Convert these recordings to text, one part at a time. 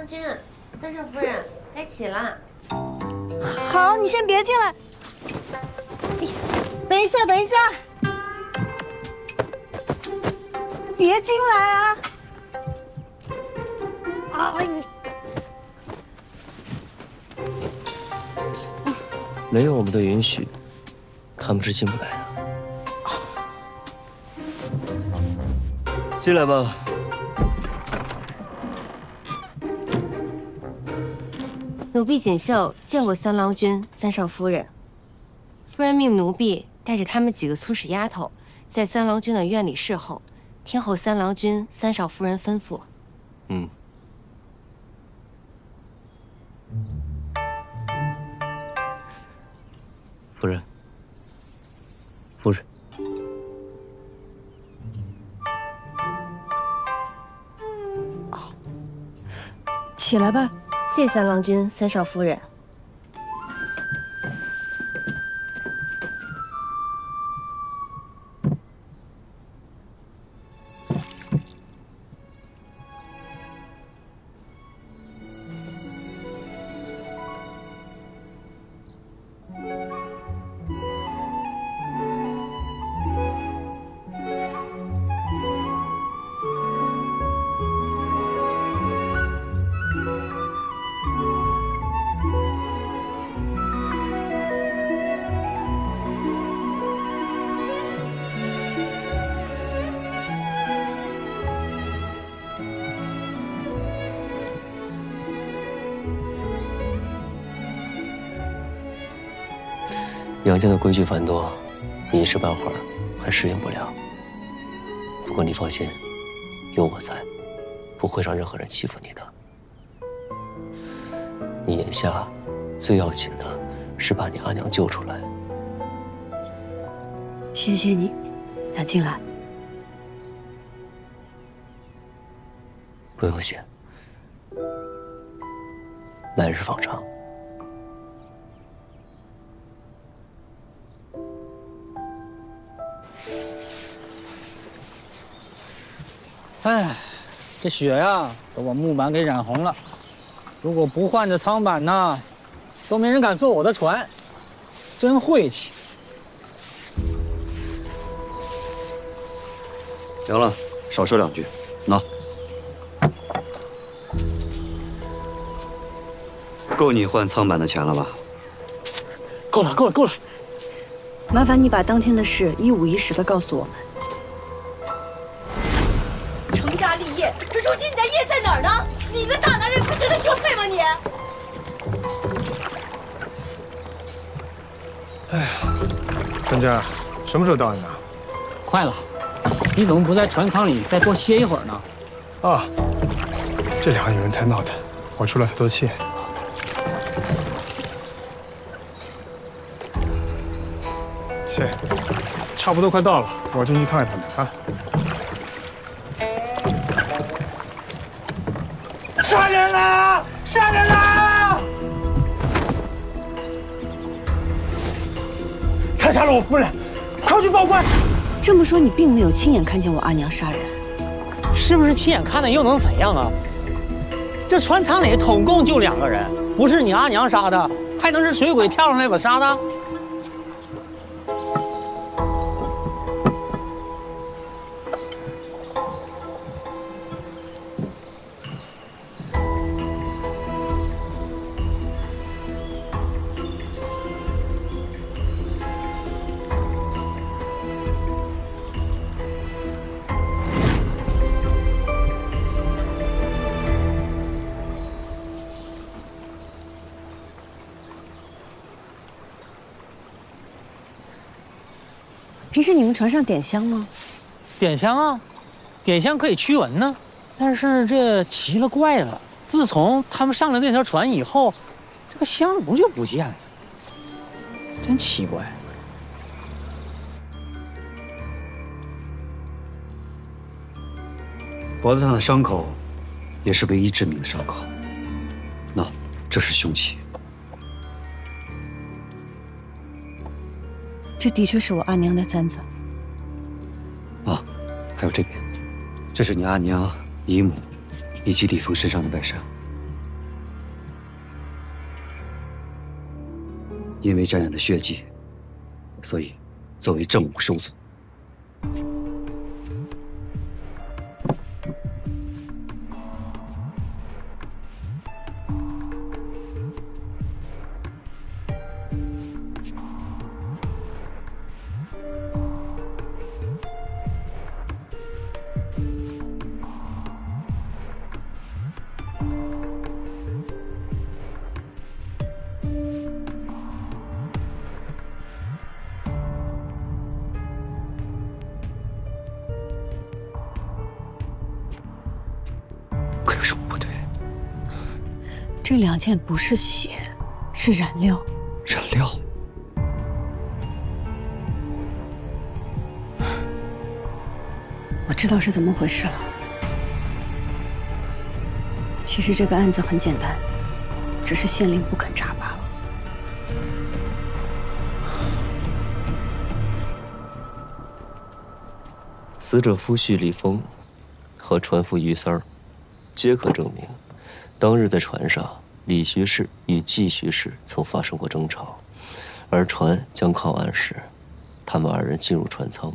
郎君，三少夫人该起了。好，你先别进来。等一下，等一下，别进来啊！哎，没有我们的允许，他们是进不来的。进来吧。奴婢锦绣见过三郎君、三少夫人。夫人命奴婢带着他们几个粗使丫头，在三郎君的院里侍候，听候三郎君、三少夫人吩咐。嗯。夫人，夫人。起来吧。谢三郎君、三少夫人。杨家的规矩繁多，你一时半会儿还适应不了。不过你放心，有我在，不会让任何人欺负你的。你眼下最要紧的是把你阿娘救出来。谢谢你，娘进来。不用谢，来日方长。哎，这雪呀，都把木板给染红了。如果不换这舱板呢，都没人敢坐我的船，真晦气。行了，少说两句。喏，够你换舱板的钱了吧？够了，够了，够了。麻烦你把当天的事一五一十的告诉我们。成家立业，这如今你的业在哪儿呢？你一个大男人不觉得羞愧吗你？哎呀，专家，什么时候到呢？快了，你怎么不在船舱里再多歇一会儿呢？啊，这两个女人太闹腾，我出来透透气。行，差不多快到了，我进去看看他们啊。杀人啦！杀人啦！他杀了我夫人，快去报官！这么说，你并没有亲眼看见我阿娘杀人？是不是亲眼看的又能怎样啊？这船舱里总共就2个人，不是你阿娘杀的，还能是水鬼跳上来把杀的？平时你们船上点香吗？点香啊，点香可以驱蚊呢。但是这奇了怪了，自从他们上了那条船以后，这个香炉就不见了，真奇怪。脖子上的伤口，也是唯一致命的伤口。喏，这是凶器。这的确是我阿娘的簪子。啊，还有这边，这是你阿娘、姨母以及李峰身上的外伤。因为沾染了血迹，所以作为证物收存。可有什么不对？这2件不是血，是染料。染料？我知道是怎么回事了。其实这个案子很简单，只是县令不肯查罢了。死者夫婿李峰和船夫于三儿，皆可证明，当日在船上，李徐氏与季徐氏曾发生过争吵，而船将靠岸时，他们2人进入船舱，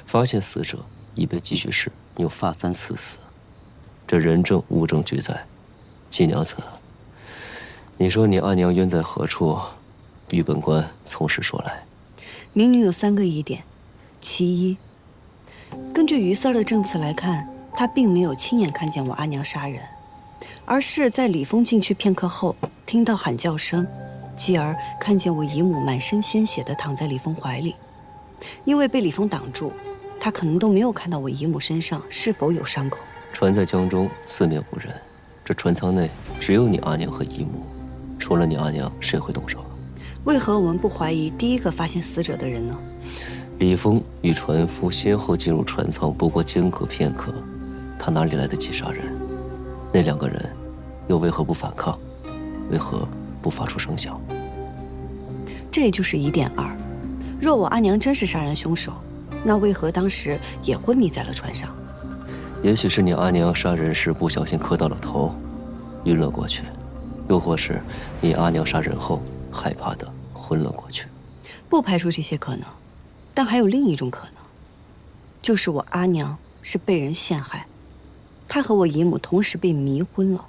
发现死者已被季徐氏用发簪刺死。这人证物证俱在，季娘子，你说你阿娘冤在何处？与本官从实说来。民女有3个疑点，其一，根据于三儿的证词来看，他并没有亲眼看见我阿娘杀人，而是在李峰进去片刻后，听到喊叫声，继而看见我姨母满身鲜血地躺在李峰怀里。因为被李峰挡住，他可能都没有看到我姨母身上是否有伤口。船在江中，四面无人，这船舱内只有你阿娘和姨母，除了你阿娘，谁会动手？为何我们不怀疑第一个发现死者的人呢？李峰与船夫先后进入船舱，不过间隔片刻，他哪里来得及杀人？那2个人又为何不反抗？为何不发出声响？这就是疑点2。若我阿娘真是杀人凶手，那为何当时也昏迷在了船上？也许是你阿娘杀人时不小心磕到了头，晕了过去；又或是你阿娘杀人后害怕的昏了过去。不排除这些可能，但还有另一种可能，就是我阿娘是被人陷害，她和我姨母同时被迷昏了。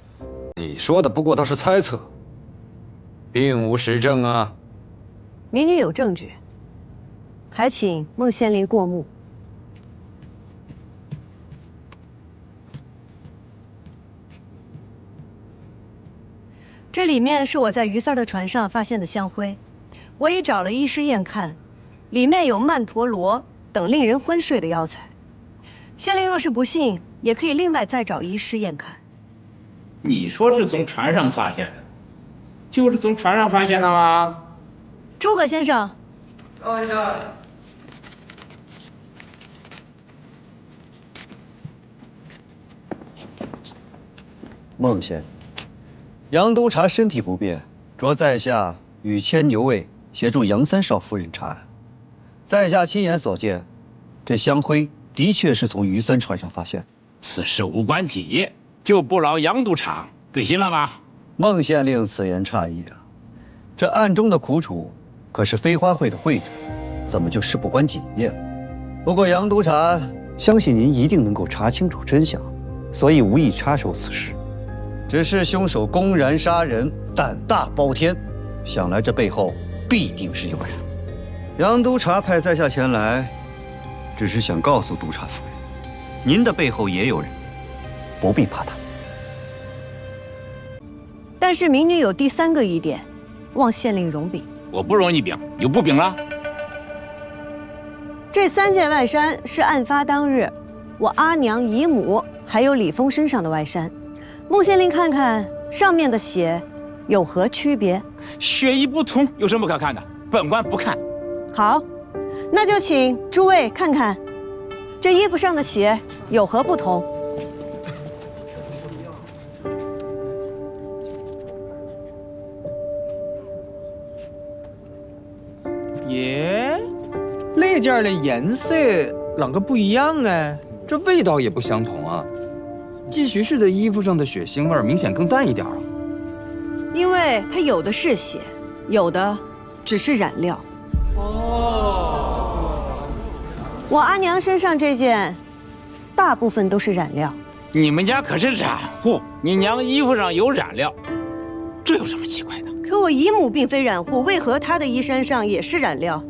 你说的不过都是猜测，并无实证啊。民女有证据，还请孟县令过目。这里面是我在于三儿的船上发现的香灰，我已找了医师验看，里面有曼陀罗等令人昏睡的药材。县令若是不信，也可以另外再找医师验看。你说是从船上发现的，就是从船上发现的吗？诸葛先生，等一下。孟县，杨督察身体不便，着在下与牵牛卫协助杨三少夫人查案。在下亲眼所见，这香灰的确是从于三船上发现。此事无关己，就不劳杨督察对心了吧？孟县令此言差矣啊！这案中的苦楚可是飞花会的会长，怎么就事不关己业了？不过杨督察相信您一定能够查清楚真相，所以无意插手此事。只是凶手公然杀人，胆大包天，想来这背后必定是有人。杨督察派在下前来，只是想告诉督察夫人，您的背后也有人，不必怕他。但是民女有第3个疑点，望县令容禀。我不容你禀，有不禀了？这3件外衫是案发当日我阿娘、姨母还有李峰身上的外衫。孟县令看看上面的血有何区别？血液不同，有什么可看的？本官不看。好，那就请诸位看看，这衣服上的血有何不同？耶，那件的颜色啷个不一样哎？这味道也不相同啊。季徐氏的衣服上的血腥味明显更淡一点啊。因为它有的是血，有的只是染料。我阿娘身上这件，大部分都是染料。你们家可是染户，你娘衣服上有染料，这有什么奇怪的？可我姨母并非染户，为何她的衣衫上也是染料？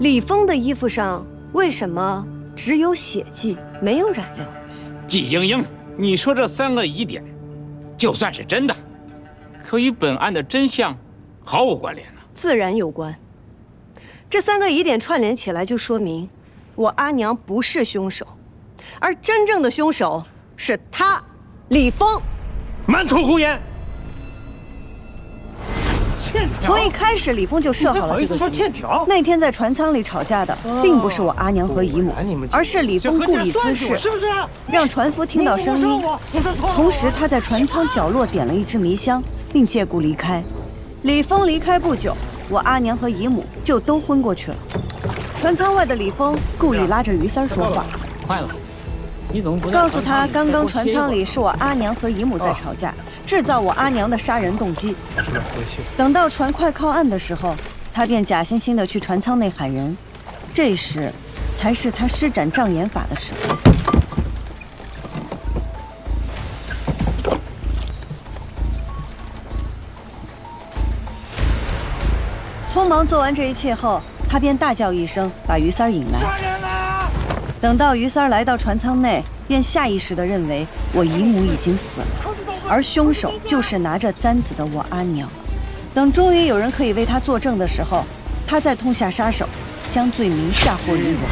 李峰的衣服上为什么只有血迹，没有染料？季莺莺，你说这3个疑点，就算是真的，可与本案的真相毫无关联呢。自然有关。这3个疑点串联起来，就说明我阿娘不是凶手，而真正的凶手是他，李峰。满口胡言！从一开始，李峰就设好了这个局。那天在船舱里吵架的，并不是我阿娘和姨母，而是李峰故意滋事，让船夫听到声音。同时，他在船舱角落点了一支迷香，并借故离开。李峰离开不久，我阿娘和姨母就都昏过去了。船舱外的李峰故意拉着于三说话，快了，你怎么不告诉他刚刚船舱里是我阿娘和姨母在吵架，制造我阿娘的杀人动机。等到船快靠岸的时候，他便假惺惺地去船舱内喊人，这时才是他施展障眼法的时候。匆忙做完这一切后，他便大叫一声，把于三引来。等到于三来到船舱内，便下意识地认为我姨母已经死了，而凶手就是拿着簪子的我阿娘。等终于有人可以为他作证的时候，他再痛下杀手，将罪名嫁祸于我。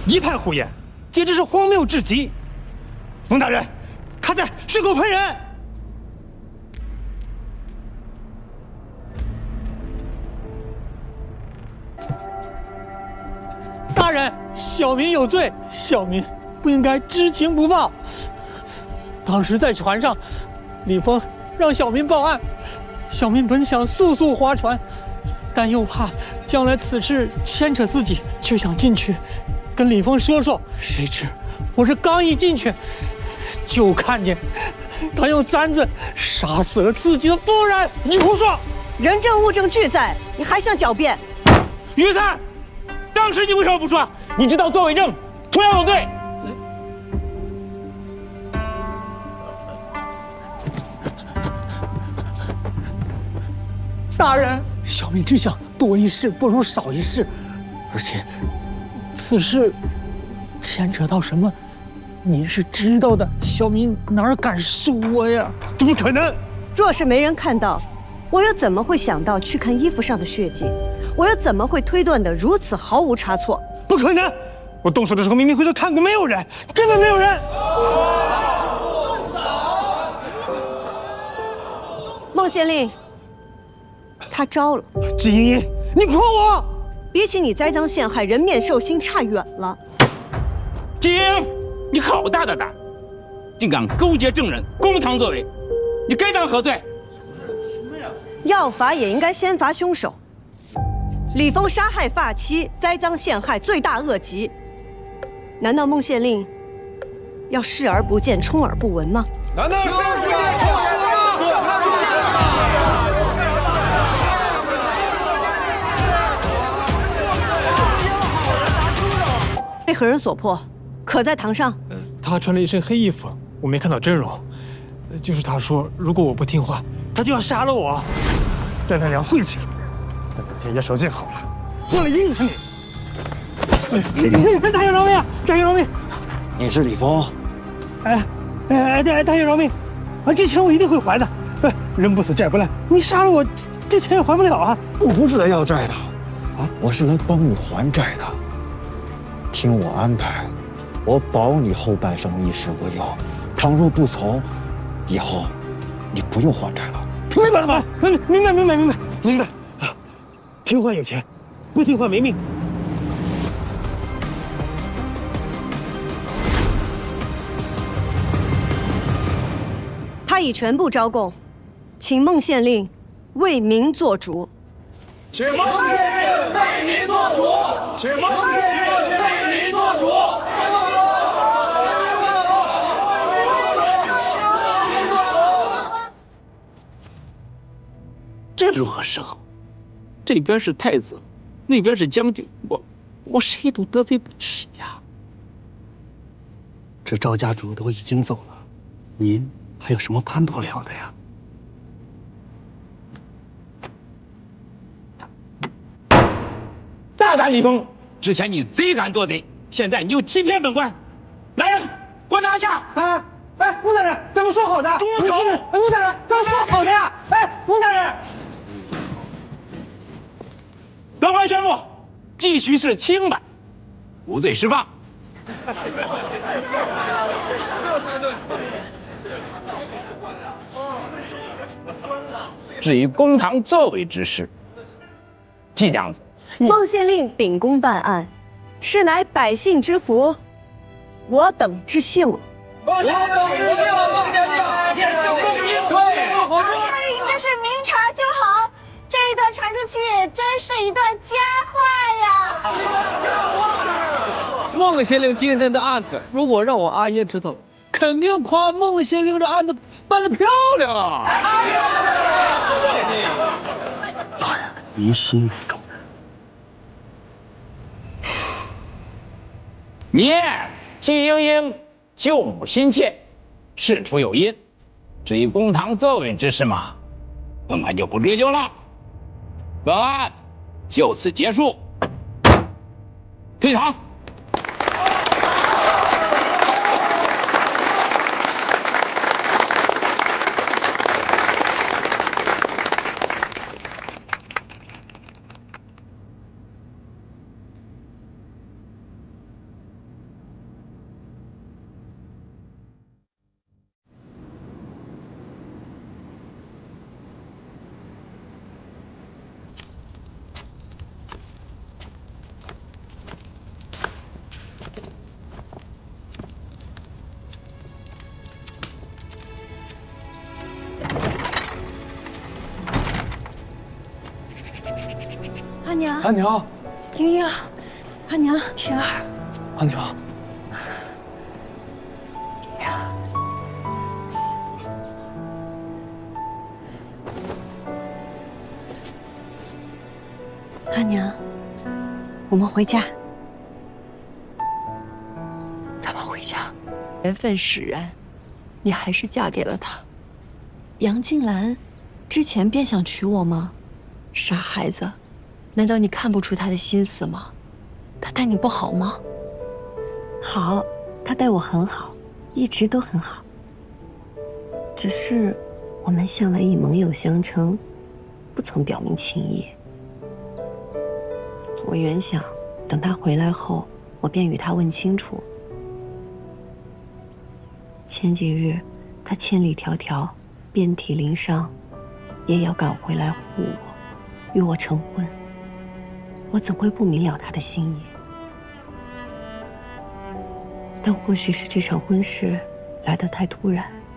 一派胡言，简直是荒谬至极！蒙大人，他在血口喷人！大人，小民有罪，小民不应该知情不报。当时在船上，李峰让小民报案，小民本想速速划船，但又怕将来此事牵扯自己，就想进去跟李峰说说。谁知我这刚一进去，就看见他用簪子杀死了自己的夫人。你胡说！人证物证俱在，你还想狡辩？于三，当时你为什么不说？你知道作伪证同样有罪。大人，小民只想多一事不如少一事，而且此事牵扯到什么，您是知道的，小民哪敢说呀？怎么可能？若是没人看到，我又怎么会想到去看衣服上的血迹？我又怎么会推断得如此毫无差错？不可能！我动手的时候明明回头看过，没有人，根本没有人。孟县令，他招了。季莹莹，你诓我！比起你栽赃陷害，人面兽心差远了。季莹，你好大的胆，竟敢勾结证人，公堂作伪，你该当何罪？要罚也应该先罚凶手。李峰杀害发妻，栽赃陷害，罪大恶极。难道孟县令要视而不见，充耳不闻吗？难道视而不见，充耳不闻吗？被何人所迫？可在堂上？他穿了一身黑衣服，我没看到真容。就是他说，如果我不听话，他就要杀了我。让他俩晦气。等改天也手劲好了，为了阴死你！大爷饶命！大爷饶命！你是李峰？大爷饶命！这钱我一定会还的。人不死债不烂，你杀了我，这钱也还不了啊！我不是来要债的，我是来帮你还债的。听我安排，我保你后半生衣食无忧。倘若不从，以后你不用还债了。明白了吗？明白。听话有钱，不听话没命。他已全部招供，请孟县令为民做主。请孟县令为民做主。请孟县令为民做主。这如何是好？这边是太子，那边是将军，我谁都得罪不起呀。这赵家主都已经走了，您还有什么攀不了的呀？大胆李峰，之前你贼敢做贼，现在你又欺骗本官，来人，给我拿下！哎，吴大人，咱们说好的。住口！吴大人，咱们说好的呀！哎，吴大人，本官宣布，继续是清白，无罪释放。至于公堂作为之事，季娘子，孟县令秉公办案，是乃百姓之福，我等之幸。我等之幸，孟县令，也是公平。对，大人，你这是明察就好，这一段传出去，真是一段佳话呀。孟县令今天的案子，如果让我阿爷知道，肯定夸孟县令这案子办得漂亮啊！老爷，您心为重。你季莺莺救母心切，事出有因。至于公堂作为之事嘛，本案就不追究了。本案就此结束，退堂。阿娘，阿娘，莺莺，阿娘，婷儿，阿娘，阿娘，我们回家。咱们回家。缘分使然，你还是嫁给了他。杨静兰，之前便想娶我吗？傻孩子，难道你看不出他的心思吗？他待你不好吗？好，他待我很好，一直都很好。只是我们向来以盟友相称，不曾表明情意。我原想等他回来后，我便与他问清楚。前几日他千里迢迢，遍体鳞伤，也要赶回来护我，与我成婚。我怎会不明了他的心意？但或许是这场婚事来得太突然。